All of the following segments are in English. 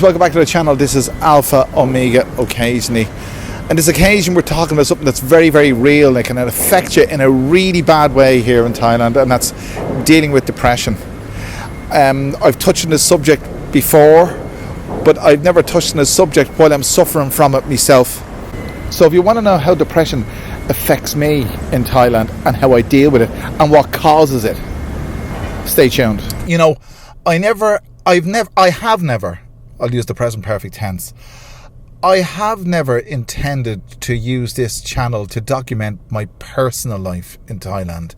Welcome back to the channel. This is Alpha Omega Occasionally, and this occasion we're talking about something that's very, very real and can affect you in a really bad way here in Thailand, and that's dealing with depression. I've touched on this subject before, but I've never touched on this subject while I'm suffering from it myself. So if you want to know how depression affects me in Thailand and how I deal with it and what causes it, stay tuned. You know, I have never, I'll use the present perfect tense, I have never intended to use this channel to document my personal life in Thailand.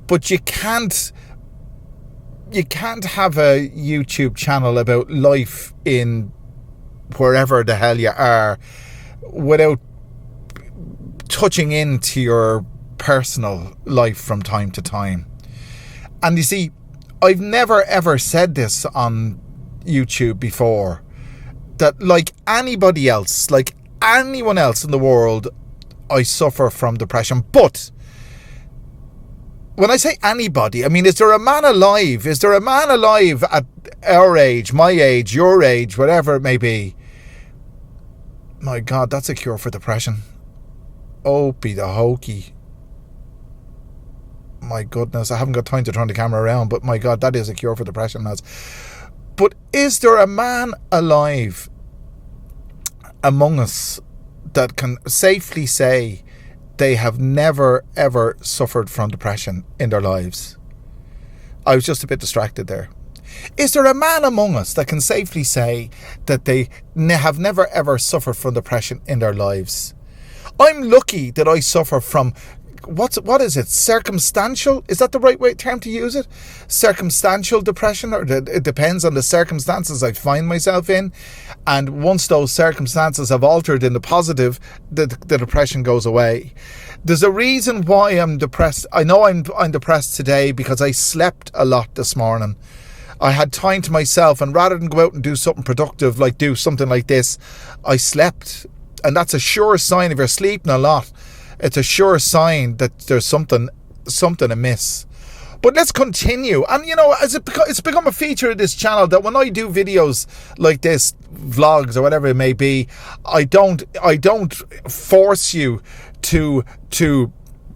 But you can't have a YouTube channel about life in wherever the hell you are without touching into your personal life from time to time. And you see, I've never ever said this on YouTube before, that like anybody else, like anyone else in the world, I suffer from depression. But when I say anybody, I mean, is there a man alive? Is there a man alive at our age, my age, your age, whatever it may be? My God, that's a cure for depression. Opie the hokey. My goodness, I haven't got time to turn the camera around, but my God, that is a cure for depression, lads. But is there a man alive among us that can safely say they have never ever suffered from depression in their lives? I was just a bit distracted there. Is there a man among us that can safely say that they have never ever suffered from depression in their lives? I'm lucky that I suffer from, what is it? Circumstantial? Is that the right term to use it? Circumstantial depression, or it depends on the circumstances I find myself in. And once those circumstances have altered in the positive, the depression goes away. There's a reason why I'm depressed. I know I'm depressed today because I slept a lot this morning. I had time to myself, and rather than go out and do something productive, like do something like this, I slept. And that's a sure sign. If you're sleeping a lot, it's a sure sign that there's something amiss. But let's continue. And you know, it's become a feature of this channel that when I do videos like this, vlogs or whatever it may be, I don't force you to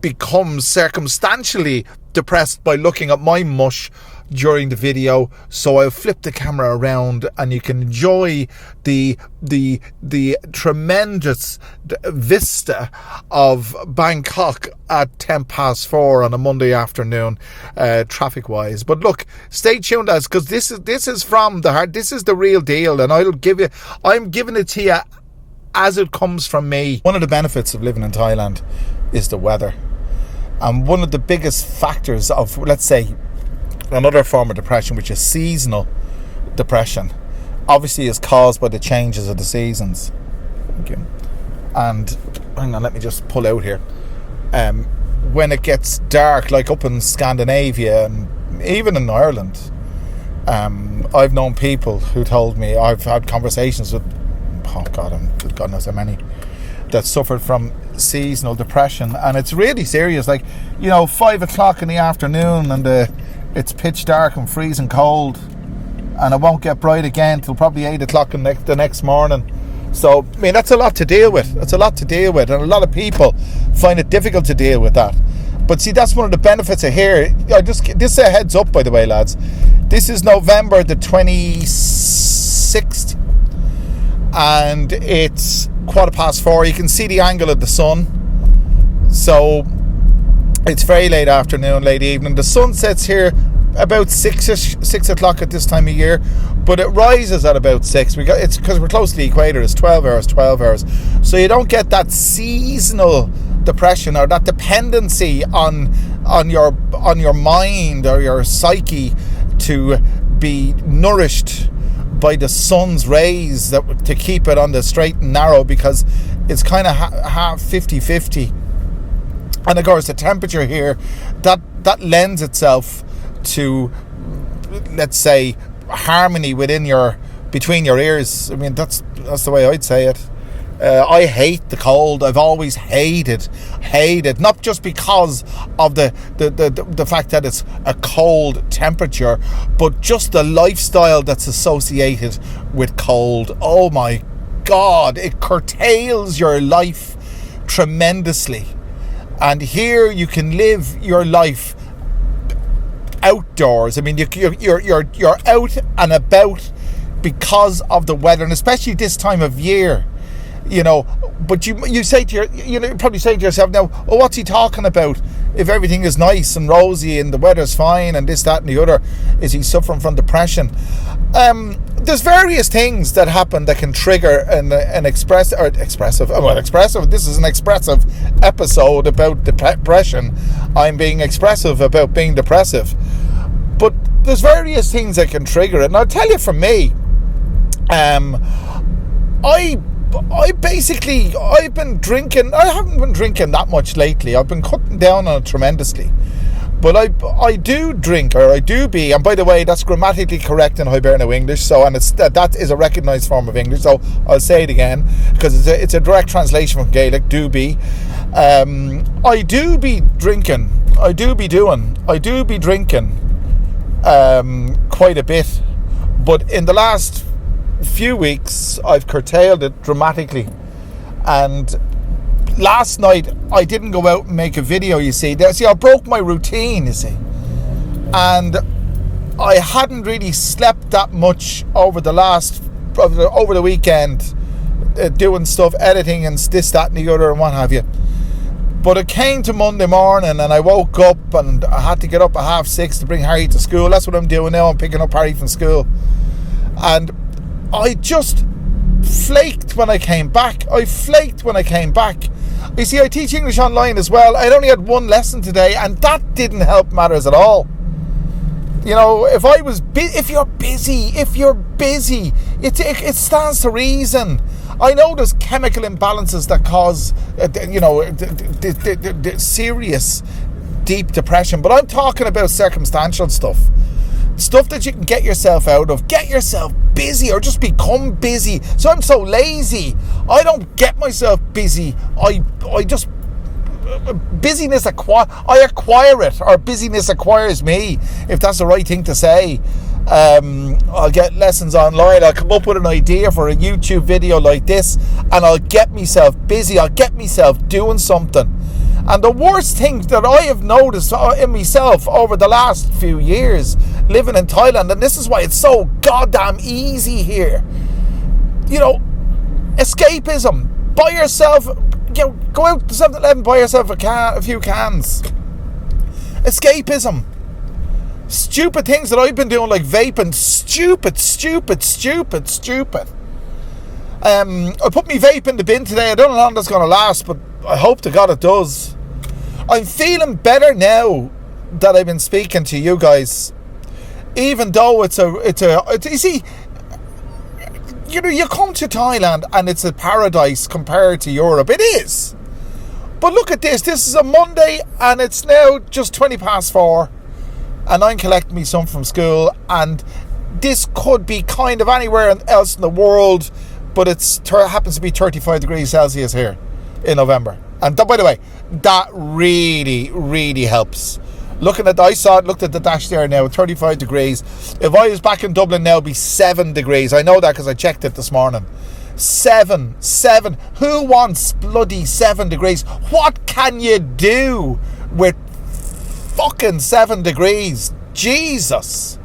become circumstantially depressed by looking at my mush during the video. So I'll flip the camera around and you can enjoy the tremendous vista of Bangkok at 4:10 on a Monday afternoon, traffic wise. But look, stay tuned, guys, because this is from the heart. This is the real deal, and I'm giving it to you as it comes from me. One of the benefits of living in Thailand is the weather, and one of the biggest factors of, let's say, another form of depression, which is seasonal depression, obviously is caused by the changes of the seasons. Thank you. And hang on, let me just pull out here. When it gets dark, like up in Scandinavia and even in Ireland, I've known people who told me, I've had conversations with, God knows how many, that suffered from seasonal depression, and it's really serious. Like, you know, 5 o'clock in the afternoon and it's pitch dark and freezing cold, and it won't get bright again till probably 8 o'clock the next morning. So, I mean, that's a lot to deal with. It's a lot to deal with, and a lot of people find it difficult to deal with that. But see, that's one of the benefits of here. This is a heads up, by the way, lads. This is November the 26th, and it's 4:15. You can see the angle of the sun. So it's very late afternoon, late evening. The sun sets here about 6 o'clock at this time of year, but it rises at about 6. It's because we're close to the equator. It's 12 hours. So you don't get that seasonal depression or that dependency on your mind or your psyche to be nourished by the sun's rays, to keep it on the straight and narrow, because it's kind of half 50-50. And of course the temperature here, that lends itself to, let's say, harmony between your ears. I mean, that's the way I'd say it. I hate the cold. I've always hated, not just because of the fact that it's a cold temperature, but just the lifestyle that's associated with cold. Oh my God, it curtails your life tremendously. And here you can live your life outdoors. I mean, you're out and about because of the weather, and especially this time of year. You know, but you say to you probably say to yourself now, oh, what's he talking about? If everything is nice and rosy and the weather's fine and this, that and the other, is he suffering from depression? There's various things that happen that can trigger an expressive. This is an expressive episode about depression. I'm being expressive about being depressive. But there's various things that can trigger it. And I'll tell you from me, I've been drinking. I haven't been drinking that much lately. I've been cutting down on it tremendously. But I do drink, or I do be, and by the way, that's grammatically correct in Hiberno English. So, and that is a recognised form of English. So I'll say it again because it's a direct translation from Gaelic. Do be. I do be drinking. I do be drinking quite a bit. But in the last few weeks I've curtailed it dramatically, and last night I didn't go out and make a video. You see, I broke my routine, you see, and I hadn't really slept that much over the weekend, doing stuff, editing and this, that and the other and what have you. But it came to Monday morning and I woke up and I had to get up at 6:30 to bring Harry to school. That's what I'm doing now. I'm picking up Harry from school, and I just flaked when I came back. You see, I teach English online as well. I only had one lesson today, and that didn't help matters at all. You know, if you're busy, it stands to reason. I know there's chemical imbalances that cause, serious, deep depression, but I'm talking about circumstantial stuff. Stuff that you can get yourself out of. Get yourself busy or just become busy. So I'm so lazy. I don't get myself busy. I just... Busyness I acquire it, or busyness acquires me, if that's the right thing to say. I'll get lessons online. I'll come up with an idea for a YouTube video like this, and I'll get myself busy. I'll get myself doing something. And the worst thing that I have noticed in myself over the last few years living in Thailand, and this is why it's so goddamn easy here, you know, escapism. Buy yourself, go out to 7-Eleven, buy yourself a few cans. Escapism. Stupid things that I've been doing, like vaping. Stupid. I put me vape in the bin today. I don't know how long that's going to last, but I hope to God it does. I'm feeling better now that I've been speaking to you guys, even though you see, you know, you come to Thailand and it's a paradise compared to Europe. It is. But look at this. This is a Monday and it's now just 4:20, and I'm collecting me son from school, and this could be kind of anywhere else in the world, but it happens to be 35 degrees Celsius here in November. And by the way, that really, really helps. Looked at the dash there now, 35 degrees. If I was back in Dublin now, it'd be 7 degrees. I know that because I checked it this morning. 7. Who wants bloody 7 degrees? What can you do with fucking 7 degrees? Jesus.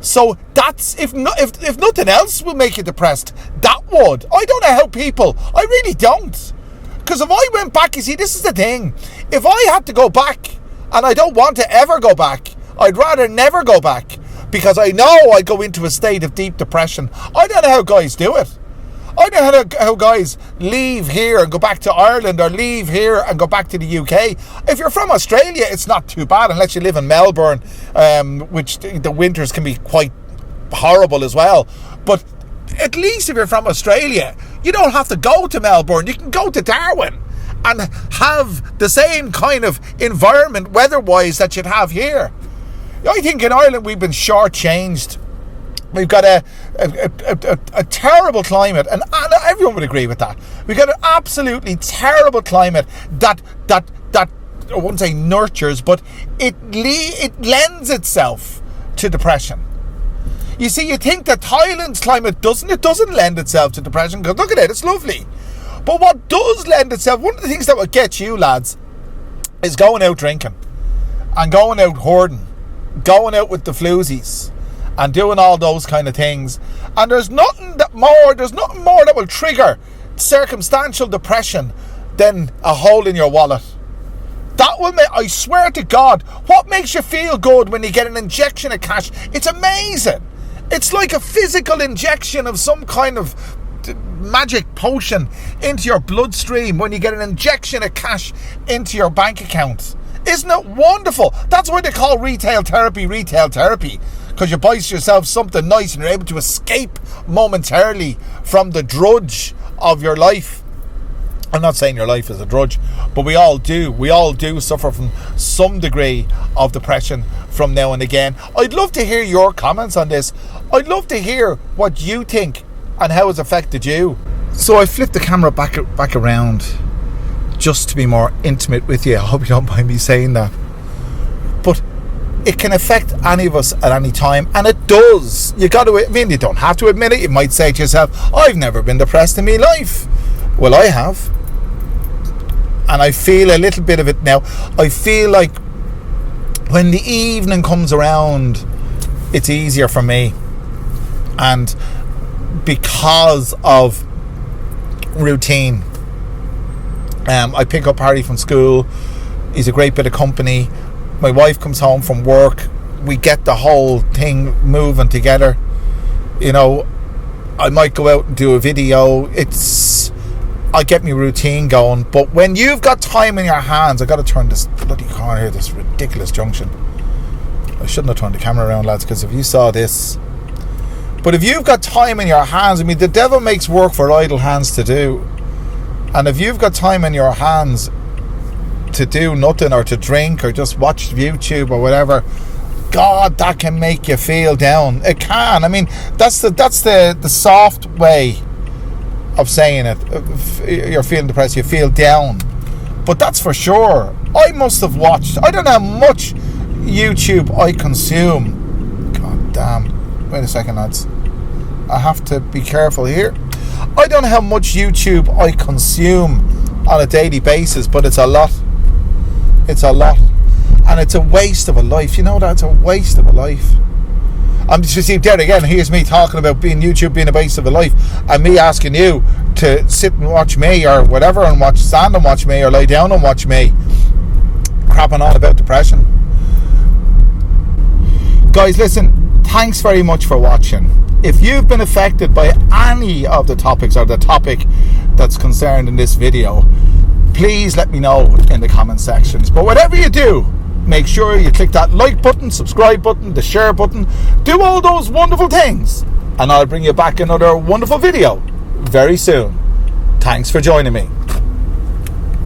So that's, if nothing else will make you depressed, that would. I don't know how people, I really don't. Because if I went back, you see, this is the thing. If I had to go back, and I don't want to ever go back, I'd rather never go back, because I know I go into a state of deep depression. I don't know how guys do it. I don't know how guys leave here and go back to Ireland, or leave here and go back to the UK. If you're from Australia, it's not too bad, unless you live in Melbourne, which the winters can be quite horrible as well. But at least if you're from Australia, you don't have to go to Melbourne. You can go to Darwin and have the same kind of environment weather-wise that you'd have here. I think in Ireland we've been shortchanged. We've got a terrible climate, and everyone would agree with that. We got an absolutely terrible climate that I wouldn't say nurtures, but it lends itself to depression. You see, you think that Thailand's climate doesn't lend itself to depression, because look at it, it's lovely. But what does lend itself, one of the things that will get you lads, is going out drinking and going out hoarding, going out with the floozies and doing all those kind of things. And there's nothing more that will trigger circumstantial depression than a hole in your wallet. That will make, I swear to God, what makes you feel good when you get an injection of cash? It's amazing. It's like a physical injection of some kind of magic potion into your bloodstream when you get an injection of cash into your bank account. Isn't it wonderful? That's why they call retail therapy, because you buy yourself something nice and you're able to escape momentarily from the drudge of your life. I'm not saying your life is a drudge, but we all do suffer from some degree of depression from now and again. I'd love to hear your comments on this. I'd love to hear what you think and how it's affected you. So I flipped the camera back around just to be more intimate with you. I hope you don't mind me saying that. But it can affect any of us at any time, and it does. You don't have to admit it. You might say to yourself, I've never been depressed in my life. Well, I have. And I feel a little bit of it now. I feel like when the evening comes around, it's easier for me. And because of routine, I pick up Harry from school. He's a great bit of company. My wife comes home from work. We get the whole thing moving together. You know, I might go out and do a video. I get my routine going. But when you've got time in your hands, I got to turn this bloody corner here, this ridiculous junction. I shouldn't have turned the camera around, lads, because if you saw this. But if you've got time in your hands, I mean, the devil makes work for idle hands to do. And if you've got time in your hands to do nothing, or to drink, or just watch YouTube or whatever, God, that can make you feel down. It can. I mean, that's the soft way of saying it. If you're feeling depressed, you feel down. But that's for sure. I must have watched, I don't know how much YouTube I consume. God damn. Wait a second, lads. I have to be careful here. I don't know how much YouTube I consume on a daily basis, but it's a lot. It's a lot. And it's a waste of a life. You know that? It's a waste of a life. I'm just, see, there again, here's me talking about YouTube being a waste of a life, and me asking you to sit and watch me or whatever, and stand and watch me, or lie down and watch me crapping on about depression. Guys, listen, thanks very much for watching. If you've been affected by any of the topics, or the topic that's concerned in this video, please let me know in the comment sections. But whatever you do, make sure you click that like button, subscribe button, the share button. Do all those wonderful things, and I'll bring you back another wonderful video very soon. Thanks for joining me.